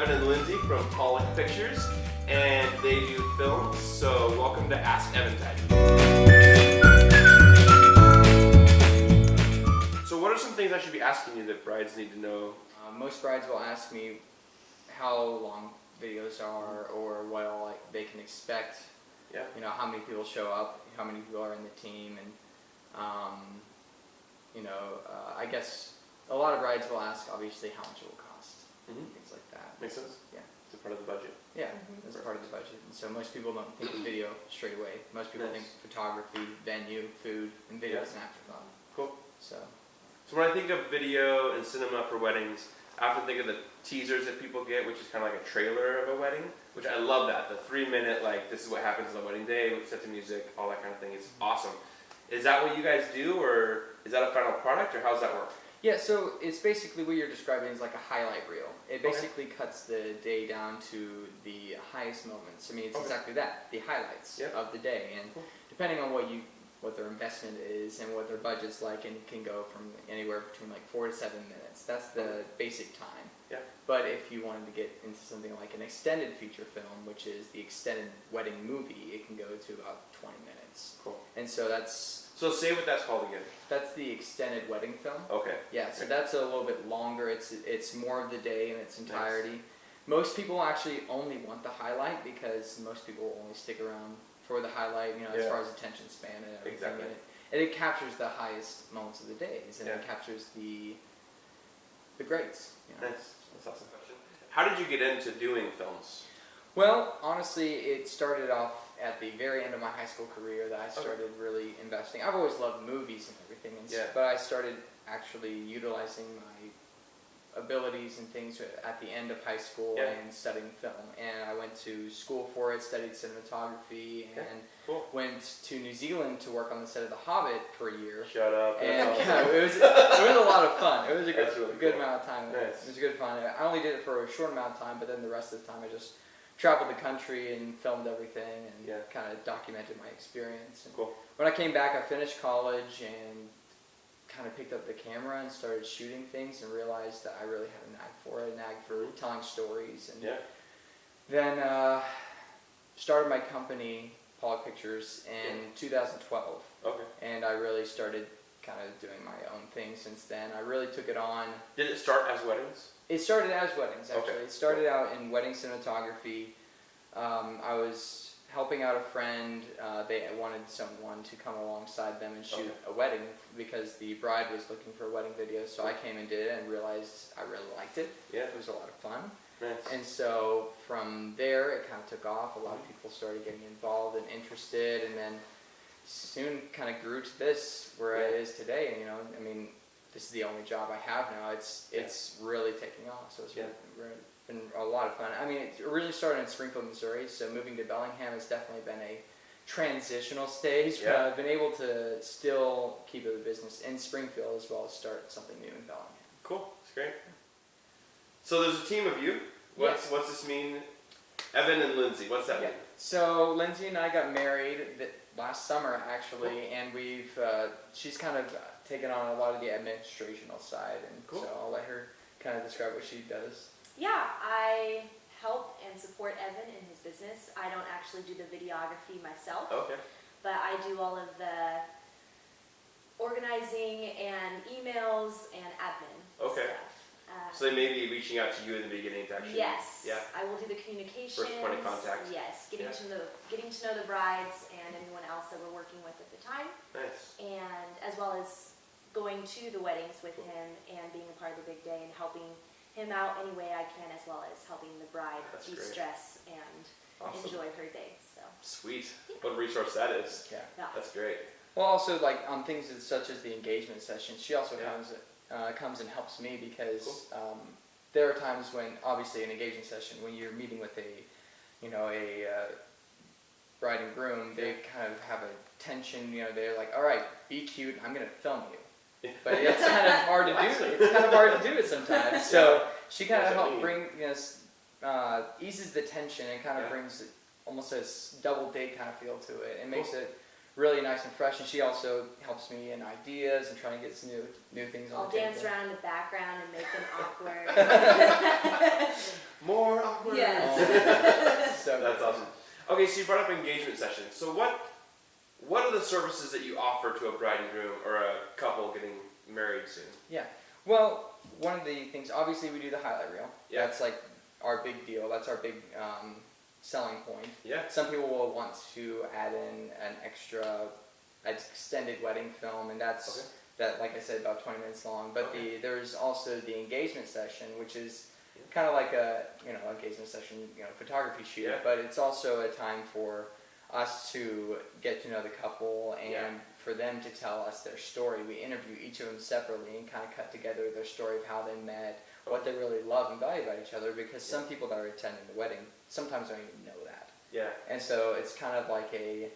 Evan and Lindsey from Pollock Pictures, and they do films, so welcome to Ask Eventide. So what are some things I should be asking you that brides need to know? Most brides will ask me how long videos are, or what all they can expect. Yeah. You know, how many people show up, how many people are in the team, and I guess a lot of brides will ask, obviously, how much it will cost, things like that. Makes sense? Yeah. It's a part of the budget. Yeah, that's a part of the budget. And so most people don't think of video straight away. Most people think photography, venue, food, and video is an afterthought. Cool. So when I think of video and cinema for weddings, I often think of the teasers that people get, which is kind of like a trailer of a wedding, which I love that. The 3-minute, like, this is what happens on the wedding day, with sets of music, all that kind of thing. It's awesome. Is that what you guys do, or is that a final product, or how does that work? yeah, so it's basically what you're describing is like a highlight reel. It basically cuts the day down to the highest moments. I mean, it's exactly that, the highlights of the day. And depending on what their investment is and what their budget's like, and it can go from anywhere between like 4 to 7 minutes. That's the basic time. Yeah. But if you wanted to get into something like an extended feature film, which is the extended wedding movie, it can go to about 20 minutes. Cool. And so So say what that's called again. that's the extended wedding film. Okay. Yeah, so that's a little bit longer. It's more of the day in its entirety. Nice. Most people actually only want the highlight, because most people only stick around for the highlight, as far as attention span and everything. Exactly. And it captures the highest moments of the days, and it captures the greats. Nice. That's awesome. How did you get into doing films? Well, honestly, it started off at the very end of my high school career that I started really investing. I've always loved movies and everything, but I started actually utilizing my abilities and things at the end of high school and studying film. And I went to school for it, studied cinematography, and went to New Zealand to work on the set of The Hobbit for a year. Shut up. And it was a lot of fun. It was a good amount of time. Nice. It was good fun. I only did it for a short amount of time, but then the rest of the time I just traveled the country and filmed everything and kind of documented my experience. And when I came back, I finished college and kind of picked up the camera and started shooting things, and realized that I really had a knack for telling stories. And then started my company, Pollock Pictures, in 2012. Okay. And I really started kind of doing my own thing since then. I really took it on. Did it start as weddings? It started as weddings, actually. Okay. It started out in wedding cinematography. I was helping out a friend. They wanted someone to come alongside them and shoot a wedding, because the bride was looking for a wedding video. So I came and did it and realized I really liked it. Yeah. It was a lot of fun. Nice. And so from there, it kind of took off. A lot of people started getting involved and interested, and then soon kind of grew to this, where it is today. And, I mean, this is the only job I have now. It's really taking off. So it's been a lot of fun. I mean, it originally started in Springfield, Missouri, so moving to Bellingham has definitely been a transitional stage, but I've been able to still keep the business in Springfield as well as start something new in Bellingham. Cool. That's great. So there's a team of you. What's this mean? Evan and Lindsey, what's that mean? So Lindsey and I got married last summer, actually, and she's kind of taken on a lot of the administrational side, and so I'll let her kind of describe what she does. Yeah, I help and support Evan in his business. I don't actually do the videography myself, but I do all of the organizing and emails and admin stuff. So they may be reaching out to you in the beginning to actually... Yes, I will do the communications. First point of contact. Yes, getting to know the brides and anyone else that we're working with at the time. Nice. And as well as going to the weddings with him and being a part of the big day and helping him out any way I can, as well as helping the bride de-stress and enjoy her day. So sweet. What a resource that is. Yeah. That's great. Well, also, like, on things such as the engagement session, she also comes and helps me, because there are times when, obviously, an engagement session, when you're meeting with a bride and groom, they kind of have a tension. They're like, all right, be cute, I'm going to film you. But it's kind of hard to do. It's kind of hard to do it sometimes. So she kind of helps bring, eases the tension and kind of brings almost a double date kind of feel to it, and makes it really nice and fresh. And she also helps me in ideas and trying to get some new things on I'll the table. dance around in the background and make them awkward. More awkward. Yes. So that's awesome. Okay, so you brought up engagement sessions. So what are the services that you offer to a bride and groom or a couple getting married soon? Yeah. Well, one of the things, obviously, we do the highlight reel. Yeah. That's like our big deal. That's our big selling point. Yeah. Some people will want to add in an extended wedding film, and that's that, like I said, about 20 minutes long. But there's also the engagement session, which is kind of like a engagement session, photography shoot. Yeah. But it's also a time for us to get to know the couple and for them to tell us their story. We interview each of them separately and kind of cut together their story of how they met, what they really love and value about each other, because some people that are attending the wedding sometimes don't even know that. Yeah. And so it's kind of like a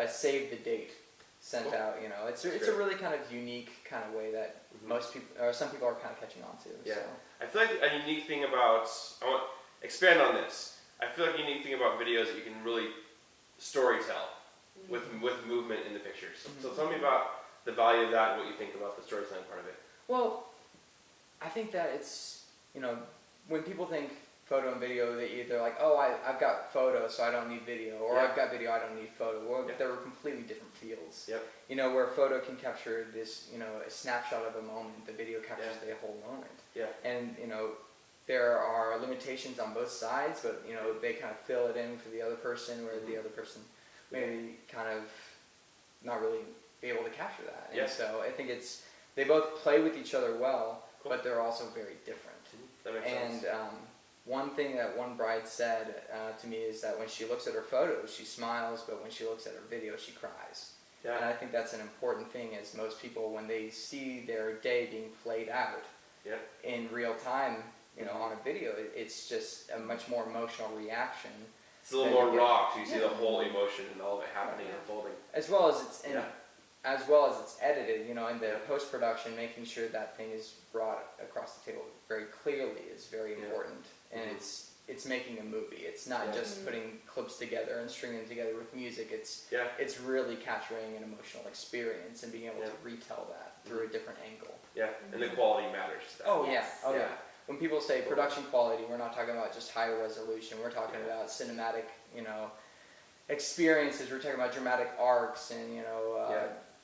save the date sent out, It's a really kind of unique kind of way that most people, or some people are kind of catching on to. Yeah. So. I feel like a unique thing about, I want to expand on this. I feel like a unique thing about videos that you can really story tell with movement in the pictures. So tell me about the value of that and what you think about the storytelling part of it. Well, I think that it's, when people think photo and video, they're like, oh, I've got photo, so I don't need video, or I've got video, I don't need photo. Well, they're completely different fields. Yep. Where photo can capture this, a snapshot of a moment, the video captures the whole moment. Yeah. And, there are limitations on both sides, but, they kind of fill it in for the other person, where the other person maybe kind of not really be able to capture that. And so I think they both play with each other well, but they're also very different. That makes sense. And one thing that one bride said to me is that when she looks at her photos, she smiles, but when she looks at her video, she cries. Yeah. And I think that's an important thing, as most people, when they see their day being played out in real time, on a video, it's just a much more emotional reaction. It's a little more raw, so you see the whole emotion and all of it happening and unfolding. As well as it's edited, in the post-production, making sure that thing is brought across the table very clearly is very important. And it's making a movie. It's not just putting clips together and stringing them together with music. It's really capturing an emotional experience and being able to retell that through a different angle. Yeah, and the quality matters. Yeah. When people say production quality, we're not talking about just high resolution. We're talking about cinematic, experiences. We're talking about dramatic arcs, and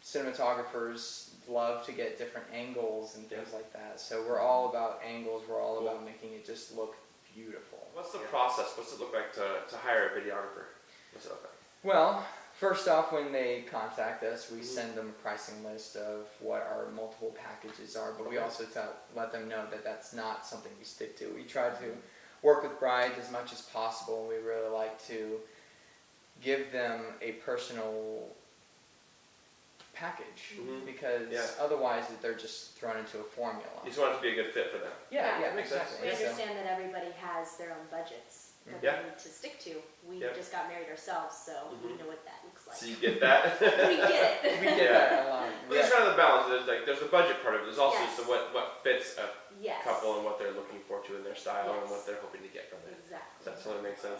cinematographers love to get different angles and things like that. So we're all about angles. We're all about making it just look beautiful. What's the process? What's it look like to hire a videographer? What's it look like? Well, first off, when they contact us, we send them a pricing list of what our multiple packages are, but we also let them know that that's not something we stick to. We try to work with brides as much as possible. We really like to give them a personal package, because otherwise they're just thrown into a formula. You just want it to be a good fit for them. Yeah, makes sense. We understand that everybody has their own budgets that they need to stick to. We just got married ourselves, so we know what that looks like. So you get that? We get it. We get that a lot. But it's trying to balance. There's the budget part of it. There's also just what fits a Yes. couple and what they're looking for in their style and what they're hoping to get from it. Exactly. That totally makes sense.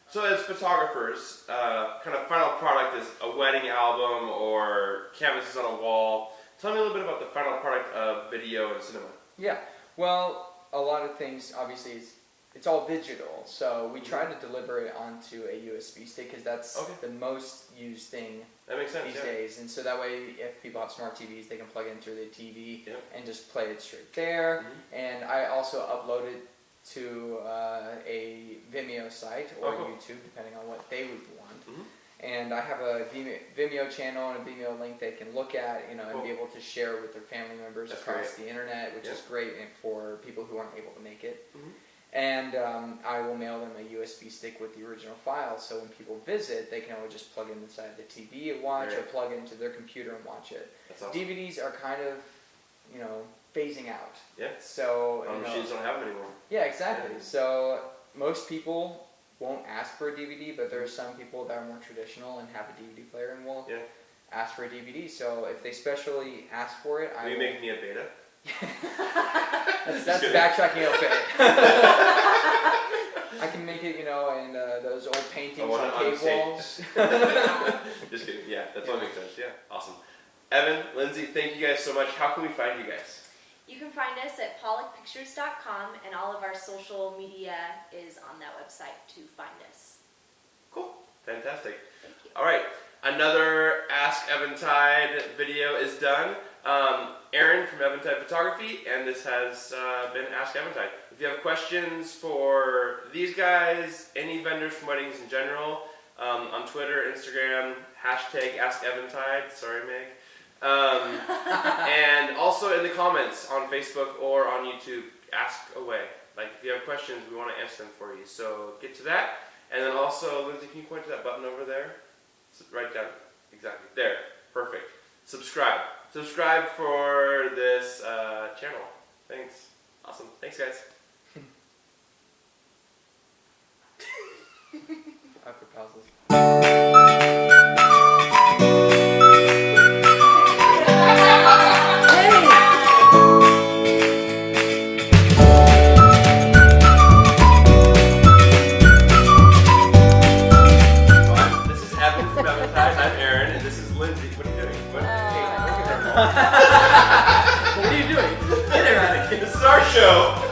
So as photographers, kind of final product is a wedding album or canvases on a wall. Tell me a little bit about the final product of video and cinema. Yeah, well, a lot of things, obviously, it's all digital, so we try to deliver it onto a USB stick, because that's the most used thing these days. And so that way, if people have smart TVs, they can plug it into their TV and just play it straight there. And I also upload it to a Vimeo site or YouTube, depending on what they would want. And I have a Vimeo channel and a Vimeo link they can look at, and be able to share with their family members across the internet, which is great for people who aren't able to make it. And I will mail them a USB stick with the original file, so when people visit, they can always just plug it inside the TV and watch, or plug it into their computer and watch it. Awesome. DVDs are kind of, phasing out. Yeah. So machines don't have them anymore. Yeah, exactly. So most people won't ask for a DVD, but there are some people that are more traditional and have a DVD player and will ask for a DVD. So if they specially ask for it, Will you make me a beta? That's backtracking a bit. I can can make it, in those old paintings want on it on cave stage. walls. Just kidding. Yeah, that totally makes sense. Yeah, awesome. Evan, Lindsey, thank you guys so much. How can we find you guys? You can find us at pollockpictures.com, and all of our social media is on that website to find us. Cool. Fantastic. Thank you. All right. Another Ask Eventide video is done. Aaron from Eventide Photography, and this has been Ask Eventide. If you have questions for these guys, any vendors from weddings in general, on Twitter, Instagram, hashtag Ask Eventide. Sorry, Meg. And also in the comments on Facebook or on YouTube, ask away. Like, if you have questions, we want to answer them for you. So get to that. And then also, Lindsey, can you point to that button over there? Right down. Exactly. There. Perfect. Subscribe. Subscribe for this channel. Thanks. Awesome. Thanks, guys. Awkward pauses. This is Evan from Eventide. I'm Aaron, and this is Lindsey. What are you doing? What are you doing? What are you doing? Get it out of here. This is our show.